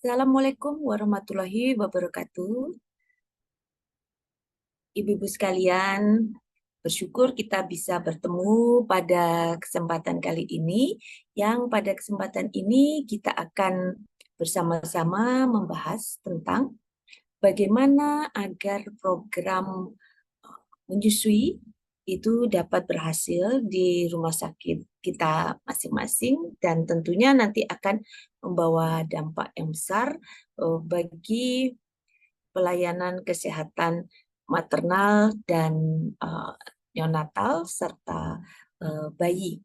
Assalamualaikum warahmatullahi wabarakatuh. Ibu-ibu sekalian, bersyukur kita bisa bertemu pada kesempatan kali ini, yang pada kesempatan ini kita akan bersama-sama membahas tentang bagaimana agar program menyusui itu dapat berhasil di rumah sakit kita masing-masing dan tentunya nanti akan membawa dampak yang besar bagi pelayanan kesehatan maternal dan uh, neonatal serta bayi.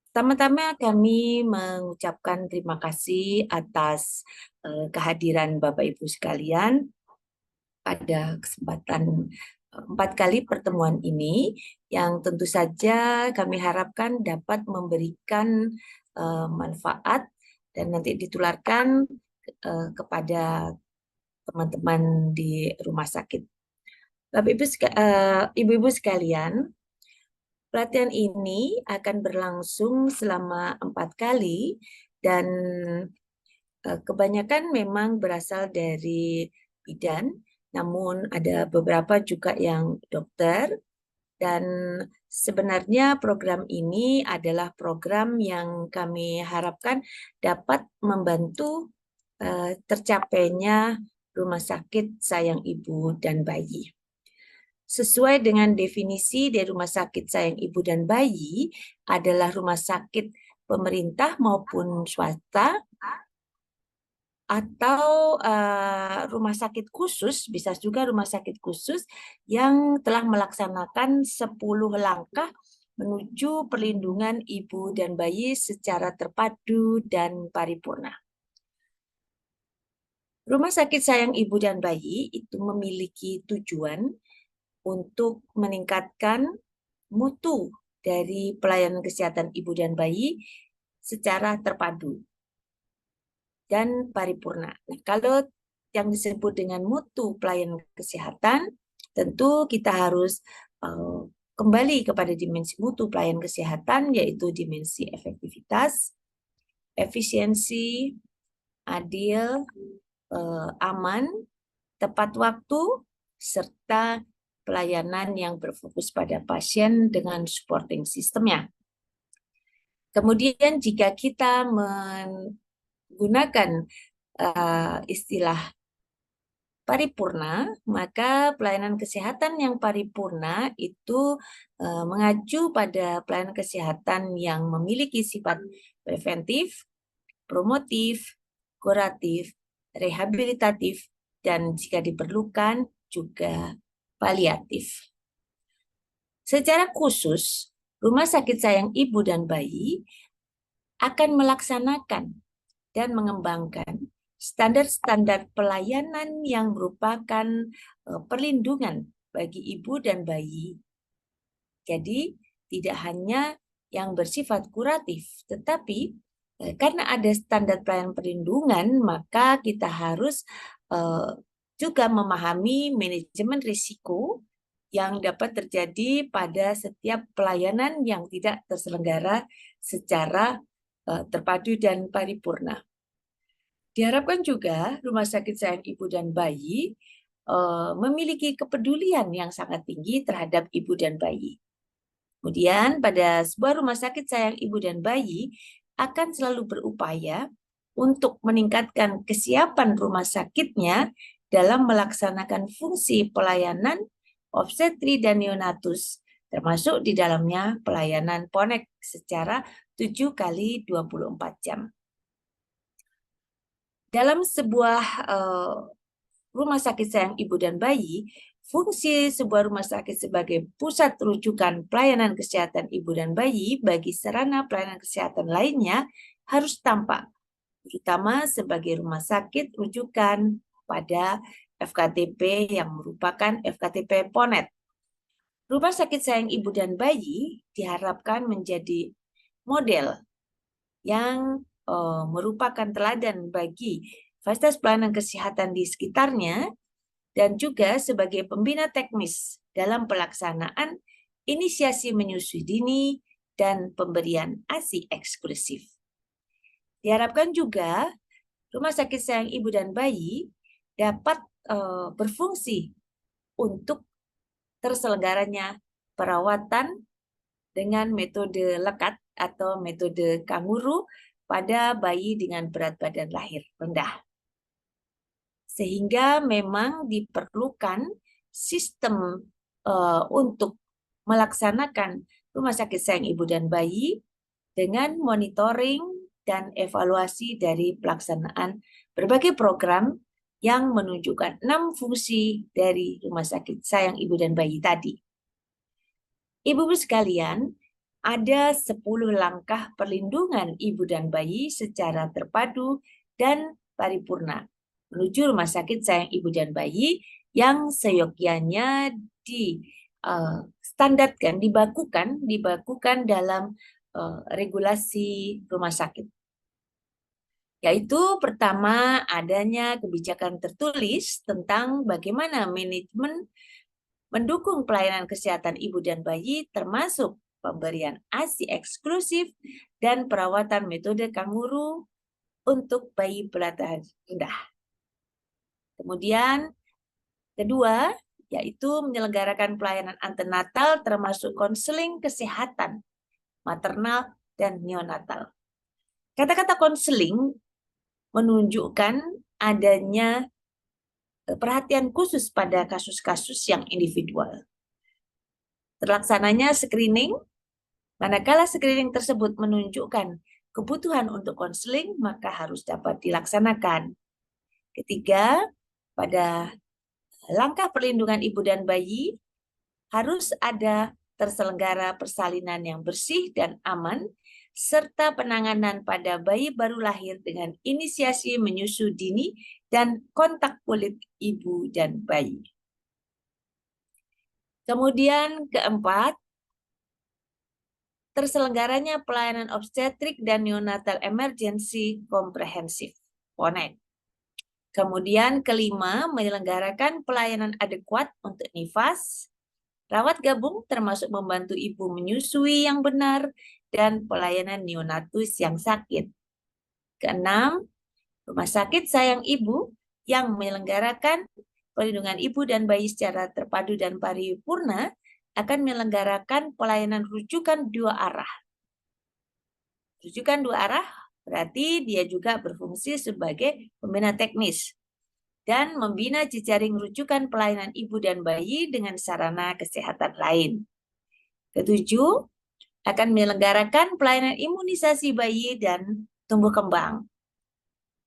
Pertama-tama kami mengucapkan terima kasih atas kehadiran Bapak Ibu sekalian pada kesempatan 4 kali pertemuan ini yang tentu saja kami harapkan dapat memberikan manfaat dan nanti ditularkan kepada teman-teman di rumah sakit. Bapak Ibu, Ibu-ibu sekalian, pelatihan ini akan berlangsung selama 4 kali dan kebanyakan memang berasal dari bidan, namun ada beberapa juga yang dokter. Dan sebenarnya program ini adalah program yang kami harapkan dapat membantu tercapainya rumah sakit sayang ibu dan bayi. Sesuai dengan definisi dari rumah sakit sayang ibu dan bayi adalah rumah sakit pemerintah maupun swasta atau rumah sakit khusus, bisa juga rumah sakit khusus yang telah melaksanakan 10 langkah menuju perlindungan ibu dan bayi secara terpadu dan paripurna. Rumah sakit sayang ibu dan bayi itu memiliki tujuan untuk meningkatkan mutu dari pelayanan kesehatan ibu dan bayi secara terpadu dan paripurna. Nah, kalau yang disebut dengan mutu pelayanan kesehatan, tentu kita harus kembali kepada dimensi mutu pelayanan kesehatan, yaitu dimensi efektivitas, efisiensi, adil, aman, tepat waktu, serta pelayanan yang berfokus pada pasien dengan supporting sistemnya. Kemudian jika kita menggunakan istilah paripurna, maka pelayanan kesehatan yang paripurna itu mengacu pada pelayanan kesehatan yang memiliki sifat preventif, promotif, kuratif, rehabilitatif, dan jika diperlukan juga paliatif. Secara khusus, Rumah Sakit Sayang Ibu dan Bayi akan melaksanakan dan mengembangkan standar-standar pelayanan yang merupakan perlindungan bagi ibu dan bayi. Jadi, tidak hanya yang bersifat kuratif, tetapi karena ada standar pelayanan perlindungan, maka kita harus juga memahami manajemen risiko yang dapat terjadi pada setiap pelayanan yang tidak terselenggara secara terpadu dan paripurna. Diharapkan juga Rumah Sakit Sayang Ibu dan Bayi memiliki kepedulian yang sangat tinggi terhadap ibu dan bayi. Kemudian pada sebuah rumah sakit sayang ibu dan bayi akan selalu berupaya untuk meningkatkan kesiapan rumah sakitnya dalam melaksanakan fungsi pelayanan obstetri dan neonatus, termasuk di dalamnya pelayanan PONEK secara 7 kali 24 jam. Dalam sebuah rumah sakit sayang ibu dan bayi, fungsi sebuah rumah sakit sebagai pusat rujukan pelayanan kesehatan ibu dan bayi bagi sarana pelayanan kesehatan lainnya harus tampak, terutama sebagai rumah sakit rujukan pada FKTP yang merupakan FKTP PONET. Rumah sakit sayang ibu dan bayi diharapkan menjadi model yang merupakan teladan bagi fasilitas pelayanan kesehatan di sekitarnya dan juga sebagai pembina teknis dalam pelaksanaan inisiasi menyusui dini dan pemberian ASI eksklusif. Diharapkan juga rumah sakit sayang ibu dan bayi dapat berfungsi untuk terselenggaranya perawatan dengan metode lekat atau metode kanguru pada bayi dengan berat badan lahir rendah. Sehingga memang diperlukan sistem untuk melaksanakan rumah sakit sayang ibu dan bayi dengan monitoring dan evaluasi dari pelaksanaan berbagai program yang menunjukkan 6 fungsi dari rumah sakit sayang ibu dan bayi tadi. Ibu-ibu sekalian, ada 10 langkah perlindungan ibu dan bayi secara terpadu dan paripurna menuju rumah sakit sayang ibu dan bayi yang seyogyanya standarkan, dibakukan dalam regulasi rumah sakit. Yaitu pertama, adanya kebijakan tertulis tentang bagaimana manajemen mendukung pelayanan kesehatan ibu dan bayi termasuk pemberian ASI eksklusif dan perawatan metode kanguru untuk bayi berat rendah. Kemudian kedua, yaitu menyelenggarakan pelayanan antenatal termasuk konseling kesehatan maternal dan neonatal. Kata-kata konseling menunjukkan adanya perhatian khusus pada kasus-kasus yang individual. Terlaksananya screening, manakala screening tersebut menunjukkan kebutuhan untuk konseling, maka harus dapat dilaksanakan. Ketiga, pada langkah perlindungan ibu dan bayi, harus ada terselenggara persalinan yang bersih dan aman, serta penanganan pada bayi baru lahir dengan inisiasi menyusu dini dan kontak kulit ibu dan bayi. Kemudian keempat, terselenggaranya pelayanan obstetrik dan neonatal emergency komprehensif (PONEK). Kemudian kelima, menyelenggarakan pelayanan adekuat untuk nifas, rawat gabung termasuk membantu ibu menyusui yang benar, dan pelayanan neonatus yang sakit. Keenam, rumah sakit sayang ibu yang menyelenggarakan perlindungan ibu dan bayi secara terpadu dan paripurna akan menyelenggarakan pelayanan rujukan 2 arah. Rujukan 2 arah berarti dia juga berfungsi sebagai pembina teknis dan membina jejaring rujukan pelayanan ibu dan bayi dengan sarana kesehatan lain. Ketujuh, akan menyelenggarakan pelayanan imunisasi bayi dan tumbuh kembang.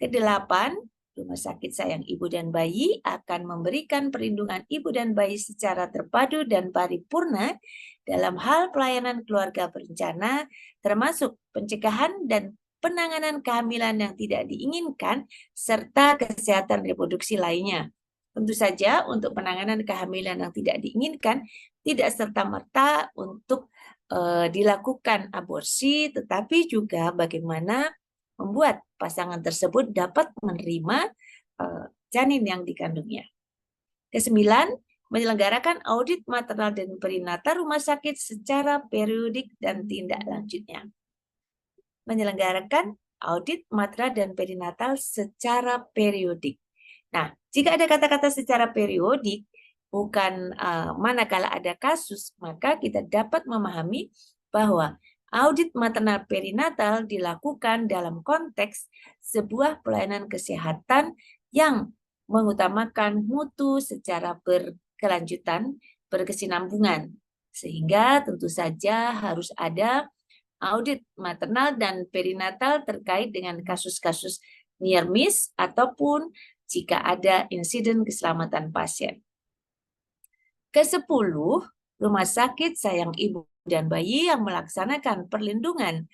Kedelapan, rumah sakit sayang ibu dan bayi akan memberikan perlindungan ibu dan bayi secara terpadu dan paripurna dalam hal pelayanan keluarga berencana, termasuk pencegahan dan penanganan kehamilan yang tidak diinginkan, serta kesehatan reproduksi lainnya. Tentu saja untuk penanganan kehamilan yang tidak diinginkan, tidak serta-merta untuk dilakukan aborsi, tetapi juga bagaimana membuat pasangan tersebut dapat menerima janin yang dikandungnya. Kesembilan, menyelenggarakan audit maternal dan perinatal rumah sakit secara periodik dan tindak lanjutnya. Menyelenggarakan audit maternal dan perinatal secara periodik. Nah, jika ada kata-kata secara periodik, bukan manakala ada kasus, maka kita dapat memahami bahwa audit maternal perinatal dilakukan dalam konteks sebuah pelayanan kesehatan yang mengutamakan mutu secara berkelanjutan, berkesinambungan. Sehingga tentu saja harus ada audit maternal dan perinatal terkait dengan kasus-kasus near miss ataupun jika ada insiden keselamatan pasien. Ke-10, rumah sakit sayang ibu dan bayi yang melaksanakan perlindungan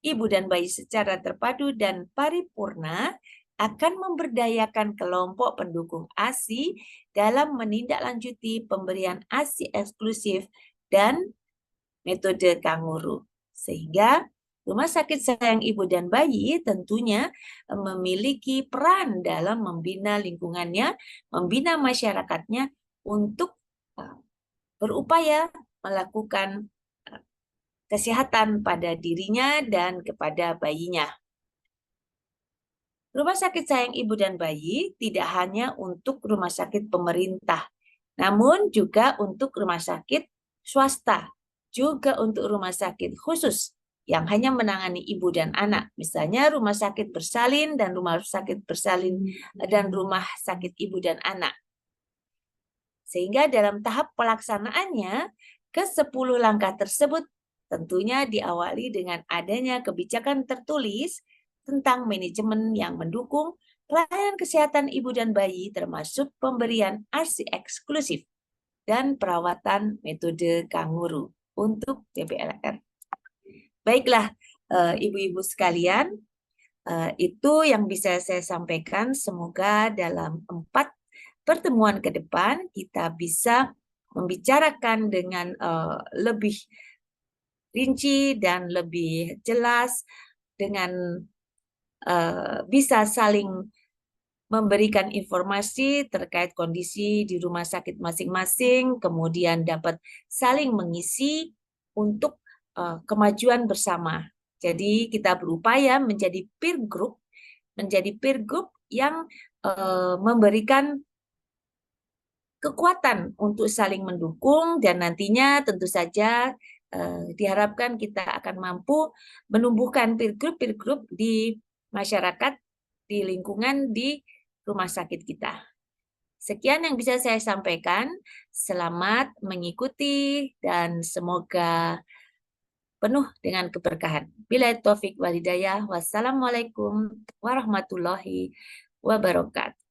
ibu dan bayi secara terpadu dan paripurna akan memberdayakan kelompok pendukung ASI dalam menindaklanjuti pemberian ASI eksklusif dan metode kanguru. Sehingga rumah sakit sayang ibu dan bayi tentunya memiliki peran dalam membina lingkungannya, membina masyarakatnya untuk berupaya melakukan kesehatan pada dirinya dan kepada bayinya. Rumah sakit sayang ibu dan bayi tidak hanya untuk rumah sakit pemerintah, namun juga untuk rumah sakit swasta, juga untuk rumah sakit khusus yang hanya menangani ibu dan anak. Misalnya rumah sakit bersalin dan rumah sakit bersalin dan rumah sakit ibu dan anak. Sehingga dalam tahap pelaksanaannya, ke-10 langkah tersebut tentunya diawali dengan adanya kebijakan tertulis tentang manajemen yang mendukung pelayanan kesehatan ibu dan bayi termasuk pemberian ASI eksklusif dan perawatan metode kanguru untuk TPLR. Baiklah, ibu-ibu sekalian, itu yang bisa saya sampaikan. Semoga dalam 4 pertemuan ke depan kita bisa membicarakan dengan lebih rinci dan lebih jelas dengan bisa saling memberikan informasi terkait kondisi di rumah sakit masing-masing, kemudian dapat saling mengisi untuk kemajuan bersama. Jadi kita berupaya menjadi peer group yang memberikan kekuatan untuk saling mendukung, dan nantinya tentu saja diharapkan kita akan mampu menumbuhkan peer group di masyarakat, di lingkungan, di rumah sakit kita. Sekian yang bisa saya sampaikan. Selamat mengikuti dan semoga penuh dengan keberkahan. Bila taufik walhidayah. Wassalamualaikum warahmatullahi wabarakatuh.